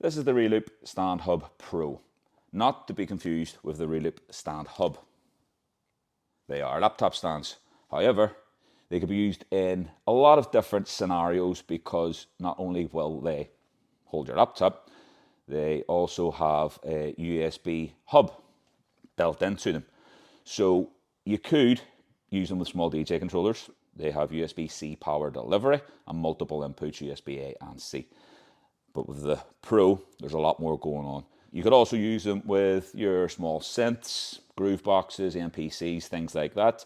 This is the Reloop Stand Hub Pro, not to be confused with the Reloop Stand Hub. They are laptop stands. However, they could be used in a lot of different scenarios because not only will they hold your laptop, they also have a USB hub built into them. So you could use them with small DJ controllers. They have USB-C power delivery and multiple inputs, USB-A and C. But with the Pro, there's a lot more going on. You could also use them with your small synths, groove boxes, MPCs, things like that.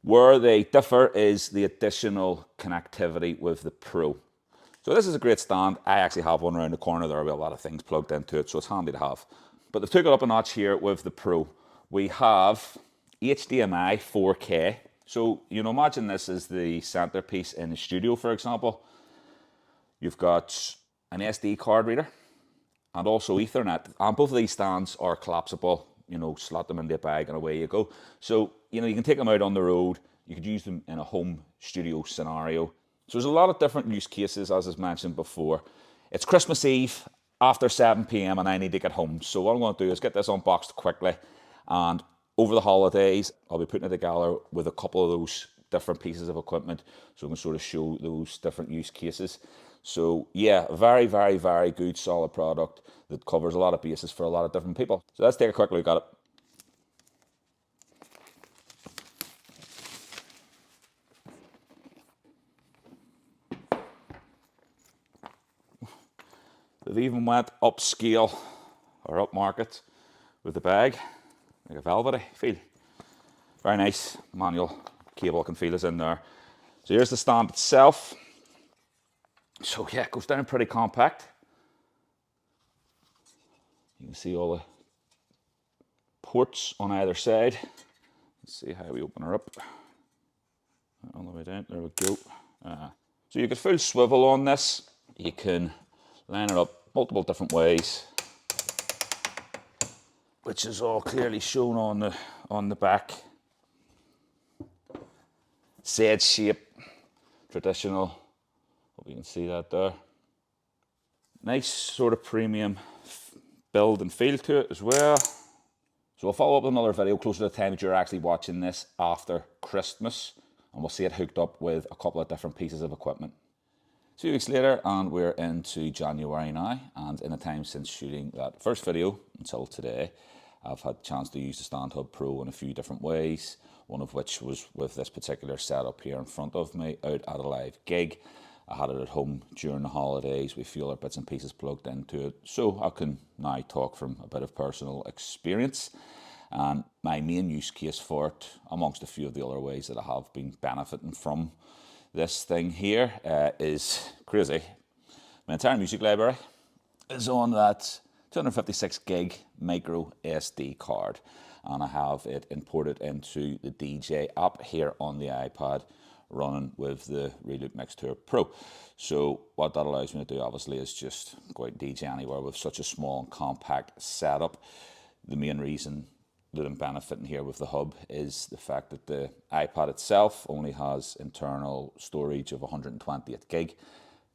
Where they differ is the additional connectivity with the Pro. So this is a great stand. I actually have one around the corner there with a lot of things plugged into it, so it's handy to have. But they've took it up a notch here with the Pro. We have HDMI 4K. So, you know, imagine this is the centerpiece in the studio, for example. You've got an SD card reader and also Ethernet. And both of these stands are collapsible. You know, slot them into a bag and away you go. So, you know, you can take them out on the road. You could use them in a home studio scenario. So there's a lot of different use cases, as I mentioned before. It's Christmas Eve after 7 p.m. and I need to get home. So what I'm going to do is get this unboxed quickly, and over the holidays, I'll be putting it together with a couple of those different pieces of equipment so I can sort of show those different use cases. So yeah, very, very, very good, solid product that covers a lot of bases for a lot of different people. So let's take a quick look at it. They've even went upscale or upmarket with the bag, like a velvety feel. Very nice. Manual cable I can feel is in there. So here's the stand itself. So yeah, it goes down pretty compact. You can see all the ports on either side. Let's see how we open her up. All the way down, there we go. So you could full swivel on this. You can line it up multiple different ways, which is all clearly shown on the back. Z shape, traditional. Hope you can see that there. Nice sort of premium build and feel to it as well. So I'll follow up with another video closer to the time that you're actually watching this after Christmas, and we'll see it hooked up with a couple of different pieces of equipment. 2 weeks later, and we're into January now, and in the time since shooting that first video until today, I've had a chance to use the Stand Hub Pro in a few different ways, one of which was with this particular setup here in front of me out at a live gig. I had it at home during the holidays with a few other bits and pieces plugged into it, so I can now talk from a bit of personal experience. And my main use case for it, amongst a few of the other ways that I have been benefiting from this thing here, is crazy. My entire music library is on that 256 gig micro SD card, and I have it imported into the DJ app here on the iPad, running with the Reloop Mixtour Pro. So what that allows me to do obviously is just go out and DJ anywhere with such a small and compact setup. The main reason that I'm benefiting here with the hub is the fact that the iPad itself only has internal storage of 128 gig.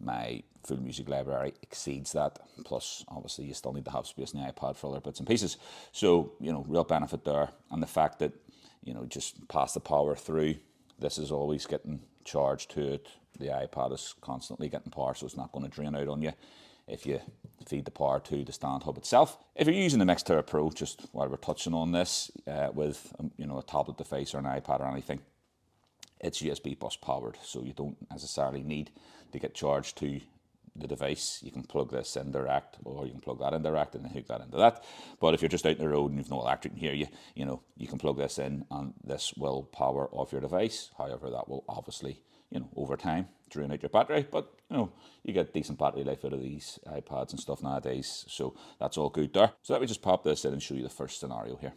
My full music library exceeds that, plus obviously you still need to have space in the iPad for other bits and pieces. So, you know, real benefit there. And the fact that, you know, just pass the power through, this is always getting charged to it. The iPad is constantly getting power, so it's not going to drain out on you if you feed the power to the Stand Hub itself. If you're using the Mixtour Pro, just while we're touching on this, with you know, a tablet device or an iPad or anything, it's USB bus powered, so you don't necessarily need to get charged to the device. You can plug this in direct, or you can plug that in direct and then hook that into that. But if you're just out in the road and you've no electric near you, you know, you can plug this in and this will power off your device. However, that will obviously, you know, over time drain out your battery, but you know, you get decent battery life out of these iPads and stuff nowadays, so that's all good there. So let me just pop this in and show you the first scenario here.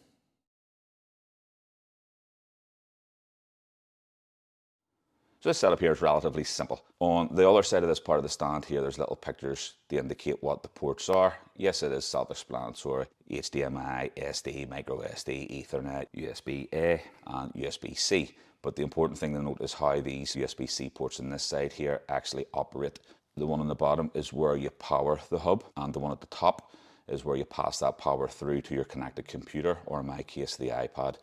So this setup here is relatively simple. On the other side of this part of the stand here, there's little pictures to indicate what the ports are. Yes, it is self-explanatory. HDMI, SD, micro SD, Ethernet, USB-A and USB-C. But the important thing to note is how these USB-C ports on this side here actually operate. The one on the bottom is where you power the hub, and the one at the top is where you pass that power through to your connected computer, or in my case, the iPad.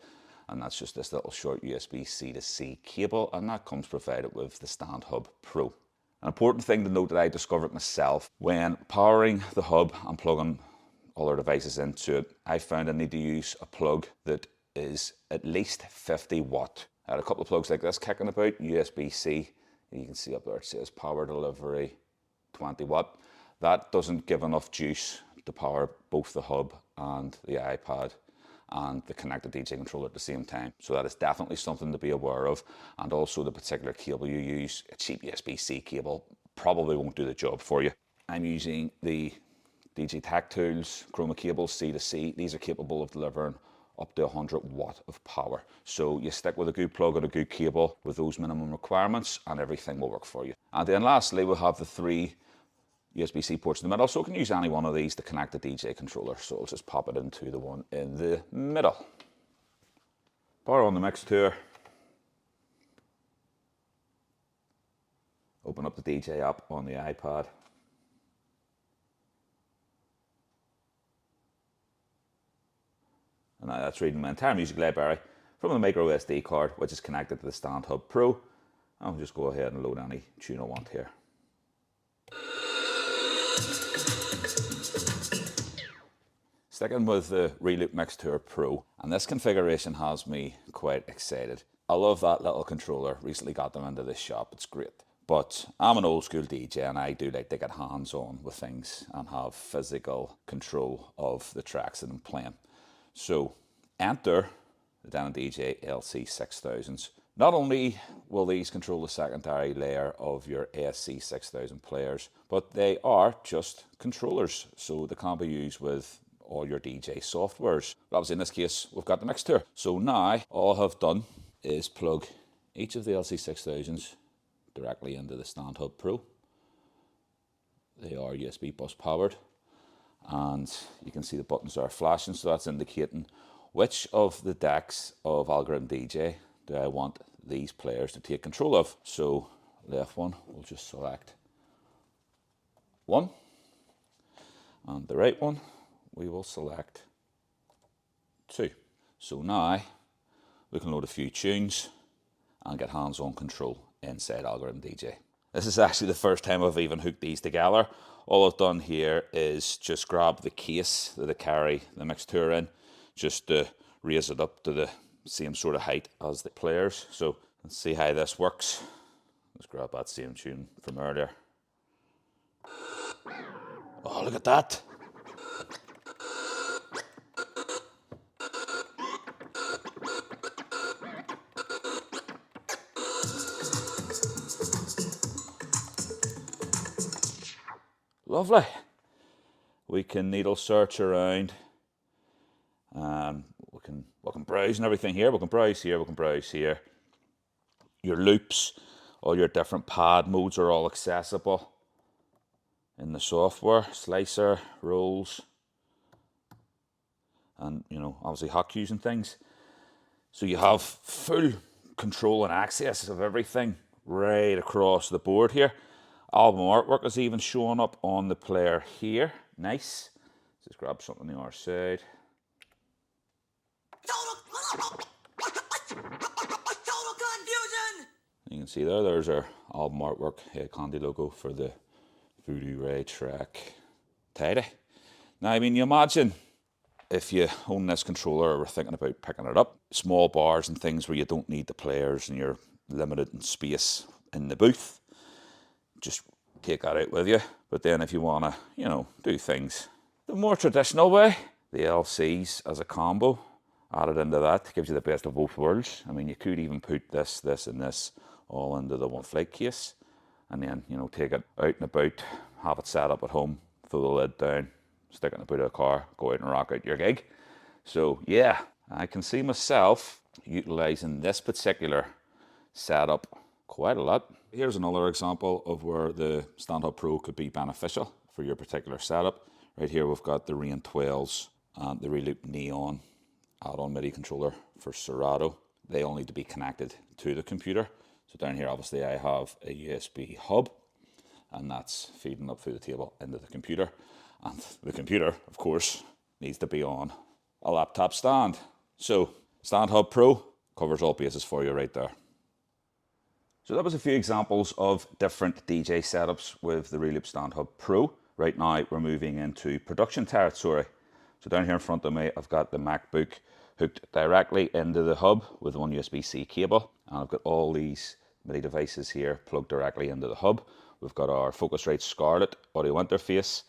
And that's just this little short USB-C to C cable, and that comes provided with the Stand Hub Pro. An important thing to note that I discovered myself when powering the hub and plugging other devices into it, I found I need to use a plug that is at least 50 watt. I had a couple of plugs like this kicking about, USB-C. You can see up there it says power delivery 20 watt. That doesn't give enough juice to power both the hub and the iPad and the connected DJ controller at the same time. So that is definitely something to be aware of. And also the particular cable you use, a cheap USB-C cable, probably won't do the job for you. I'm using the DJ Tech Tools Chroma cables C to C. These are capable of delivering up to 100 watt of power. So you stick with a good plug and a good cable with those minimum requirements and everything will work for you. And then lastly, we'll have the 3 USB-C ports in the middle, so I can use any one of these to connect the DJ controller. So I'll just pop it into the one in the middle. Power on the mixer. Open up the DJ app on the iPad. And now that's reading my entire music library from the micro SD card, which is connected to the Stand Hub Pro. I'll just go ahead and load any tune I want here. Sticking with the Reloop Mixer Pro, and this configuration has me quite excited. I love that little controller. Recently got them into this shop, it's great. But I'm an old school DJ and I do like to get hands-on with things and have physical control of the tracks that I'm playing. So enter the Denon DJ LC6000s. Not only will these control the secondary layer of your ASC 6000 players, but they are just controllers, so they can be used with all your DJ softwares. But obviously in this case, we've got the mixer. So now all I've done is plug each of the LC6000s directly into the Stand Hub Pro. They are USB bus powered, and you can see the buttons are flashing, so that's indicating which of the decks of Algorithm DJ do I want these players to take control of. So left one, we'll just select 1, and the right one we will select 2. So now we can load a few tunes and get hands-on control inside Algorithm DJ. This is actually the first time I've even hooked these together. All I've done here is just grab the case that I carry the mixer in, just to raise it up to the same sort of height as the players. So let's see how this works. Let's grab that same tune from earlier. Oh, look at that. Lovely. We can needle search around, and we can browse and everything here. We can browse here, we can browse here. Your loops, all your different pad modes are all accessible in the software. Slicer, rolls, and obviously hot cues and things. So you have full control and access of everything right across the board here. Album artwork is even showing up on the player here. Nice. Let's just grab something on the other side. Total confusion! You can see there's our album artwork. Hey, Candy logo for the Voodoo Ray track. Tidy. Now, I mean, you imagine if you own this controller or were thinking about picking it up, small bars and things where you don't need the players and you're limited in space in the booth, just take that out with you. But then if you want to, do things the more traditional way, the LCs as a combo added into that gives you the best of both worlds. I mean, you could even put this, and this all into the one flight case, and then, take it out and about, have it set up at home, throw the lid down, stick it in the boot of the car, go out and rock out your gig. So yeah, I can see myself utilizing this particular setup quite a lot. Here's another example of where the Stand Hub Pro could be beneficial for your particular setup. Right here we've got the Rain 12s and the Reloop Neon add-on MIDI controller for Serato. They all need to be connected to the computer. So down here obviously I have a USB hub, and that's feeding up through the table into the computer. And the computer, of course, needs to be on a laptop stand. So Stand Hub Pro covers all bases for you right there. So that was a few examples of different DJ setups with the Reloop Stand Hub Pro. Right now we're moving into production territory. So down here in front of me I've got the MacBook hooked directly into the hub with one USB-C cable, and I've got all these MIDI devices here plugged directly into the hub. We've got our Focusrite Scarlett audio interface,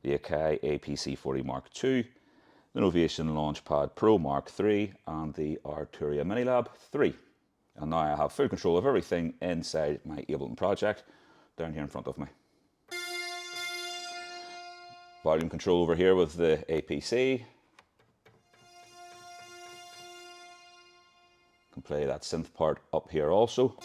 the Akai APC40 Mark II, the Novation Launchpad Pro Mark III, and the Arturia Minilab 3. And now I have full control of everything inside my Ableton project down here in front of me. Volume control over here with the APC. Can play that synth part up here also.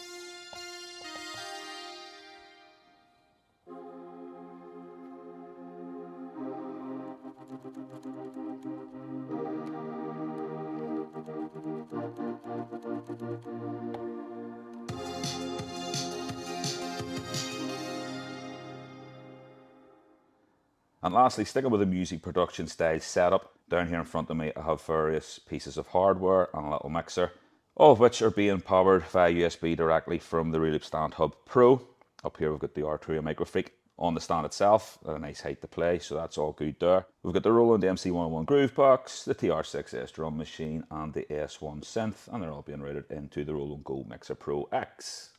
And lastly, sticking with the music production style setup, down here in front of me I have various pieces of hardware and a little mixer, all of which are being powered via USB directly from the Reloop Stand Hub Pro. Up here we've got the Arturia Microfreak on the stand itself at a nice height to play, so that's all good there. We've got the Roland MC101 Groove Box, the TR6S drum machine and the S1 synth, and they're all being routed into the Roland Go Mixer Pro X.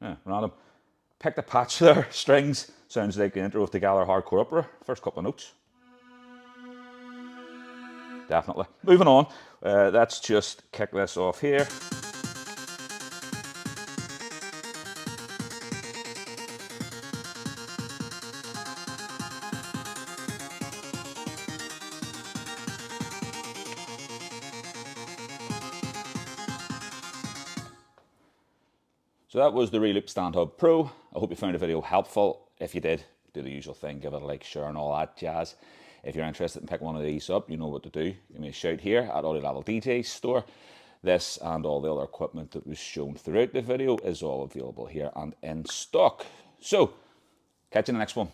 Yeah, random. Picked a patch there, strings, sounds like the intro of the Galler Hardcore Opera, first couple of notes. Definitely. Moving on, let's just kick this off here. So that was the Reloop Stand Hub Pro. I hope you found the video helpful. If you did, do the usual thing, give it a like, share and all that jazz. If you're interested in picking one of these up, you know what to do. Give me a shout here at AudioLevel DJ store. This and all the other equipment that was shown throughout the video is all available here and in stock. So, catch you in the next one.